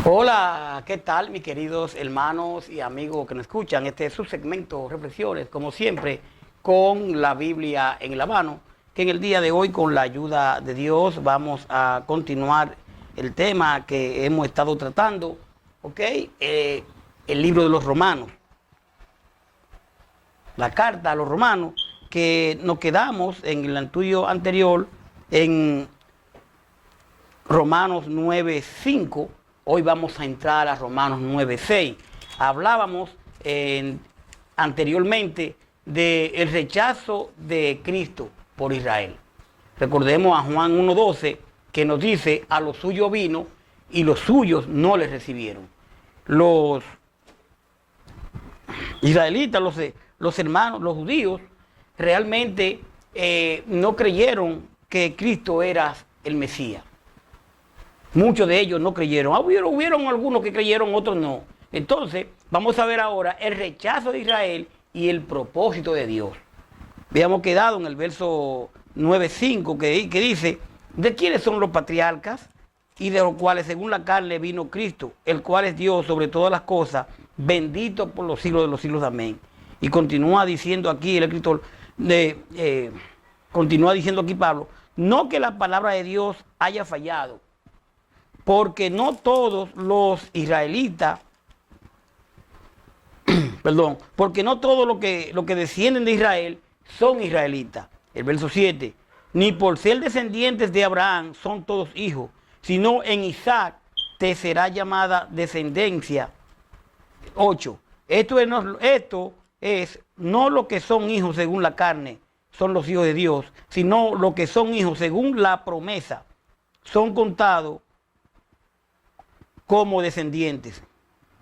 Hola, ¿qué tal mis queridos hermanos y amigos que nos escuchan? Este es su segmento Reflexiones, como siempre, con la Biblia en la mano, que en el día de hoy, con la ayuda de Dios, vamos a continuar el tema que hemos estado tratando, ¿ok? El libro de los Romanos, la carta a los Romanos, que nos quedamos en el estudio anterior en Romanos 9:5. Hoy vamos a entrar a Romanos 9:6. Hablábamos anteriormente del rechazo de Cristo por Israel. Recordemos a Juan 1:12, que nos dice: a los suyos vino y los suyos no les recibieron. Los israelitas, los hermanos, los judíos, realmente no creyeron que Cristo era el Mesías. Muchos de ellos no creyeron. Hubieron algunos que creyeron, otros no. Entonces, vamos a ver ahora el rechazo de Israel y el propósito de Dios. Habíamos quedado en el verso 9:5 que dice: ¿de quiénes son los patriarcas? Y de los cuales según la carne vino Cristo, el cual es Dios sobre todas las cosas, bendito por los siglos de los siglos. Amén. Y continúa diciendo aquí el escritor, continúa diciendo aquí Pablo: no que la palabra de Dios haya fallado, porque no todos los israelitas, porque no todos los que descienden de Israel son israelitas. El verso 7, ni por ser descendientes de Abraham son todos hijos, sino en Isaac te será llamada descendencia. 8, esto es no lo que son hijos según la carne, son los hijos de Dios, sino lo que son hijos según la promesa, son contados como descendientes.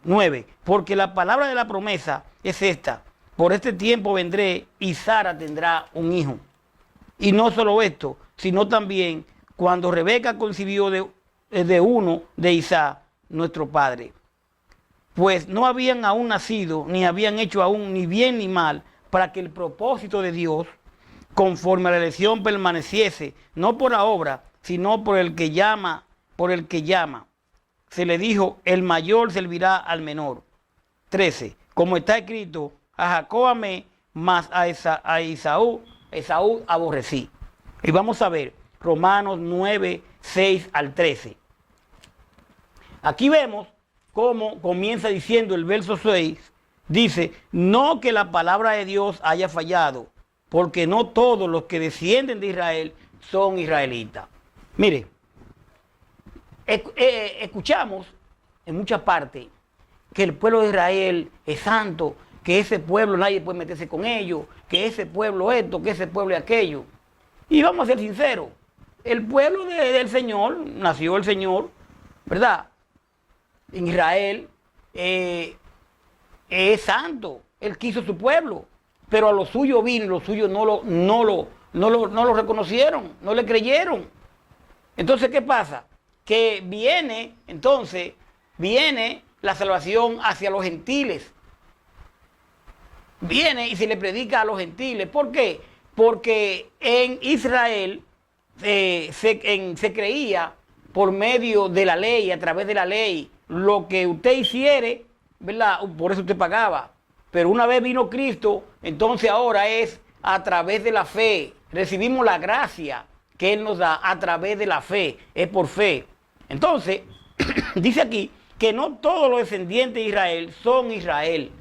9, porque la palabra de la promesa es esta: por este tiempo vendré y Sara tendrá un hijo. Y no solo esto, sino también cuando Rebeca concibió de uno de Isaac, nuestro padre. Pues no habían aún nacido, ni habían hecho aún ni bien ni mal, para que el propósito de Dios, conforme a la elección, permaneciese, no por la obra, sino por el que llama. Se le dijo: el mayor servirá al menor. 13, como está escrito: a Jacob amé, mas a Esaú aborrecí. Y vamos a ver Romanos 9:6 al 13. Aquí vemos cómo comienza diciendo el verso 6, dice: no que la palabra de Dios haya fallado, porque no todos los que descienden de Israel son israelitas. Mire, escuchamos en muchas partes que el pueblo de Israel es santo, que ese pueblo nadie puede meterse con ellos, que ese pueblo esto, que ese pueblo aquello. Y vamos a ser sinceros, el pueblo del Señor, nació el Señor, ¿verdad? En Israel es santo, Él quiso su pueblo, pero a los suyos vino y los suyos no lo reconocieron, no le creyeron. Entonces, ¿qué pasa? Que viene la salvación hacia los gentiles. Viene y se le predica a los gentiles. ¿Por qué? Porque en Israel se creía por medio de la ley, a través de la ley, lo que usted hiciere, ¿verdad? Por eso usted pagaba. Pero una vez vino Cristo, entonces ahora es a través de la fe. Recibimos la gracia que Él nos da a través de la fe, es por fe. Entonces, dice aquí que no todos los descendientes de Israel son Israel.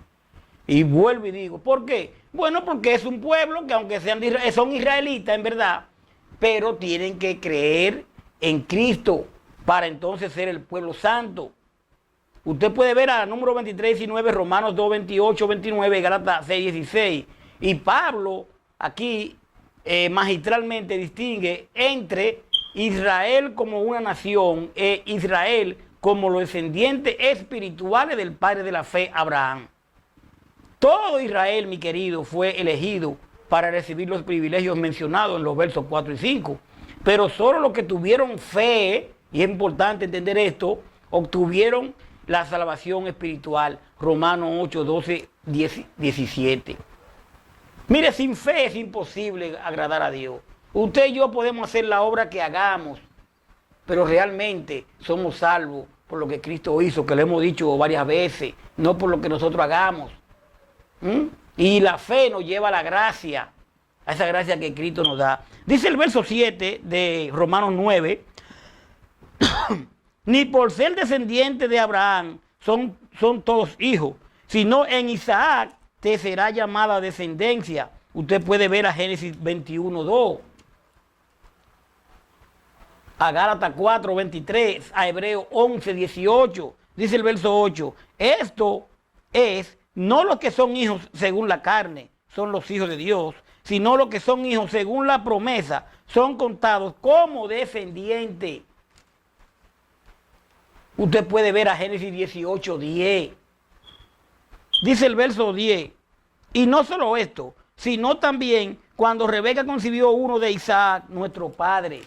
Y vuelvo y digo, ¿por qué? Bueno, porque es un pueblo que aunque sean de Israel, son israelitas en verdad, pero tienen que creer en Cristo para entonces ser el pueblo santo. Usted puede ver a número 23, 19, Romanos 2, 28, 29, Gálatas 6, 16. Y Pablo aquí magistralmente distingue entre Israel como una nación e Israel como los descendientes espirituales del padre de la fe, Abraham. Todo Israel, mi querido, fue elegido para recibir los privilegios mencionados en los versos 4 y 5. Pero solo los que tuvieron fe, y es importante entender esto, obtuvieron la salvación espiritual. Romanos 8, 12, 17. Mire, sin fe es imposible agradar a Dios. Usted y yo podemos hacer la obra que hagamos, pero realmente somos salvos por lo que Cristo hizo, que lo hemos dicho varias veces, no por lo que nosotros hagamos. Y la fe nos lleva a la gracia, a esa gracia que Cristo nos da. Dice el verso 7 de Romanos 9, ni por ser descendiente de Abraham son todos hijos, sino en Isaac te será llamada descendencia. Usted puede ver a Génesis 21:2, a Gálatas 4:23, a Hebreos 11:18. Dice el verso 8, esto es, no los que son hijos según la carne, son los hijos de Dios, sino los que son hijos según la promesa, son contados como descendientes. Usted puede ver a Génesis 18:10. Dice el verso 10, y no solo esto, sino también cuando Rebeca concibió uno de Isaac, nuestro padre,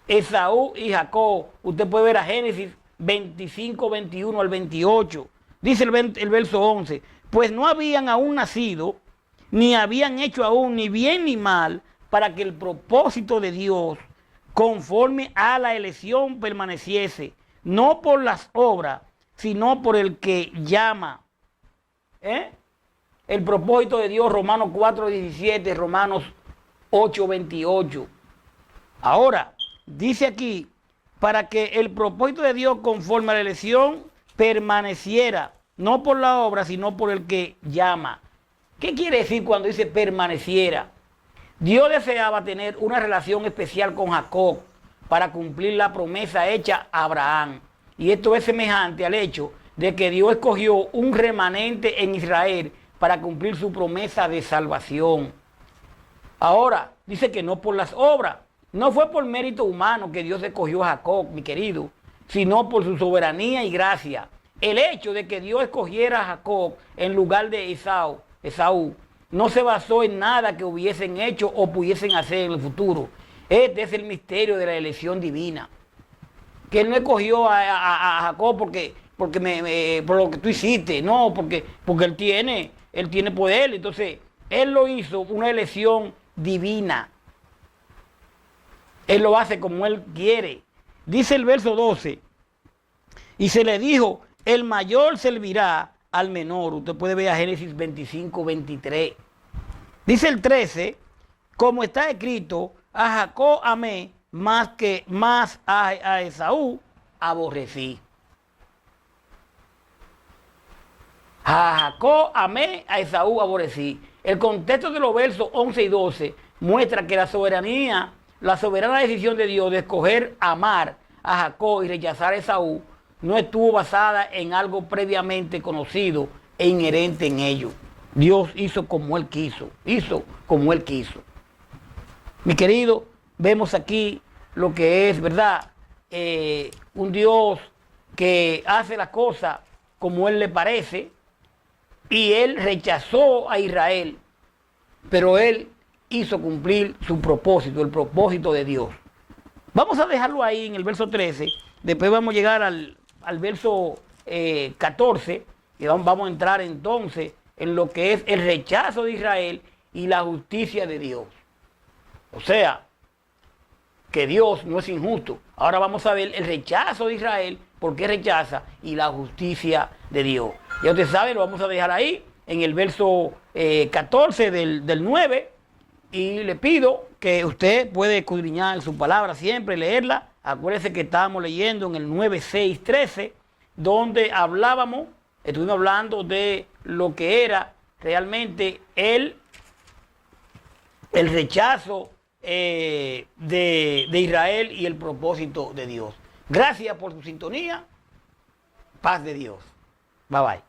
Esaú y Jacob. Usted puede ver a Génesis 25:21 al 28. Dice el verso 11, pues no habían aún nacido, ni habían hecho aún ni bien ni mal, para que el propósito de Dios, conforme a la elección, permaneciese, no por las obras, sino por el que llama. El propósito de Dios, Romanos 4:17, Romanos 8:28. Ahora, dice aquí, para que el propósito de Dios conforme a la elección permaneciera, no por la obra, sino por el que llama. ¿Qué quiere decir cuando dice permaneciera? Dios deseaba tener una relación especial con Jacob para cumplir la promesa hecha a Abraham. Y esto es semejante al hecho de que Dios escogió un remanente en Israel para cumplir su promesa de salvación. Ahora, dice que no por las obras. No fue por mérito humano que Dios escogió a Jacob, mi querido, sino por su soberanía y gracia. El hecho de que Dios escogiera a Jacob en lugar de Esaú, no se basó en nada que hubiesen hecho o pudiesen hacer en el futuro. Este es el misterio de la elección divina. Que Él no escogió a Jacob por lo que tú hiciste, no, porque Él tiene poder. Entonces, Él lo hizo una elección divina. Él lo hace como Él quiere. Dice el verso 12, y se le dijo, el mayor servirá al menor. Usted puede ver a Génesis 25:23. Dice el 13, como está escrito, a Jacob amé más a Esaú aborrecí. A Jacob amé, a Esaú aborrecí. El contexto de los versos 11 y 12 muestra que la soberana decisión de Dios de escoger amar a Jacob y rechazar a Esaú no estuvo basada en algo previamente conocido e inherente en ello. Dios hizo como Él quiso, Mi querido, vemos aquí lo que es, ¿verdad? Un Dios que hace las cosas como Él le parece, y Él rechazó a Israel, pero Él hizo cumplir su propósito, el propósito de Dios. Vamos a dejarlo ahí en el verso 13, después vamos a llegar al verso 14, y vamos a entrar entonces en lo que es el rechazo de Israel y la justicia de Dios. O sea, que Dios no es injusto. Ahora vamos a ver el rechazo de Israel, por qué rechaza, y la justicia de Dios. Ya usted sabe, lo vamos a dejar ahí en el verso 14 del 9, y le pido que usted puede escudriñar su palabra siempre, leerla. Acuérdese que estábamos leyendo en el 9:6-13, donde estuvimos hablando de lo que era realmente el rechazo de Israel y el propósito de Dios. Gracias por su sintonía. Paz de Dios. Bye bye.